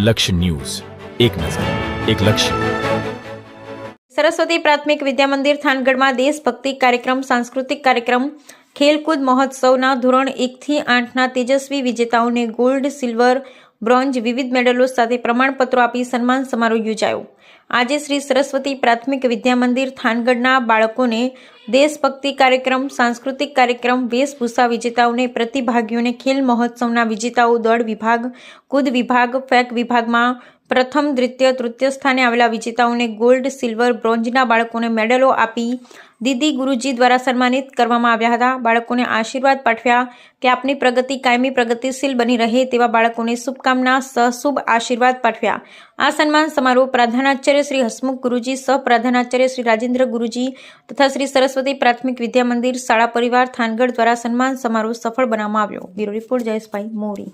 લક્ષ્ય ન્યૂઝ, એક નજર, એક લક્ષ્ય. સરસ્વતી પ્રાથમિક વિદ્યા મંદિર થાનગઢમાં દેશભક્તિ કાર્યક્રમ, સાંસ્કૃતિક કાર્યક્રમ, ખેલકૂદ મહોત્સવના ધોરણ 1 થી 8ના તેજસ્વી વિજેતાઓને ગોલ્ડ, સિલ્વર, બ્રોન્ઝ વિવિધ મેડલો સાથે પ્રમાણપત્રો આપી સન્માન સમારોહ યોજાયો. આજે શ્રી સરસ્વતી પ્રાથમિક વિદ્યા મંદિર થાનગઢના બાળકોને દેશભક્તિ કાર્યક્રમ, સાંસ્કૃતિક કાર્યક્રમ, વેશભૂષા વિજેતાઓને, પ્રતિભાગીઓને, ખેલ મહોત્સવના વિજેતાઓ, દોડ વિભાગ, કૂદ વિભાગ, ફેંક વિભાગમાં પ્રથમ, દ્વિતીય, તૃતીય સ્થાને આવેલા વિજેતાઓને ગોલ્ડ, સિલ્વર, બ્રોન્ઝના બાળકોને મેડલો આપી દીદી ગુરુજી દ્વારા સન્માનિત કરવામાં આવ્યા હતા. બાળકોને આશીર્વાદ પાઠવ્યા કે આપની પ્રગતિ કાયમી પ્રગતિશીલ બની રહે તેવા બાળકોને શુભકામના સહશુભ આશીર્વાદ પાઠવ્યા. આ સન્માન સમારોહ પ્રધાનાચાર્ય શ્રી હસમુખ ગુરુજી, સહપ્રધાનાચાર્ય શ્રી રાજેન્દ્ર ગુરુજી તથા શ્રી સરસ્વતી પ્રાથમિક વિદ્યા મંદિર શાળા પરિવાર થાનગઢ દ્વારા સન્માન સમારોહ સફળ બનાવવામાં આવ્યો. બ્યુરો રિપોર્ટ જયેશભાઈ મોરી.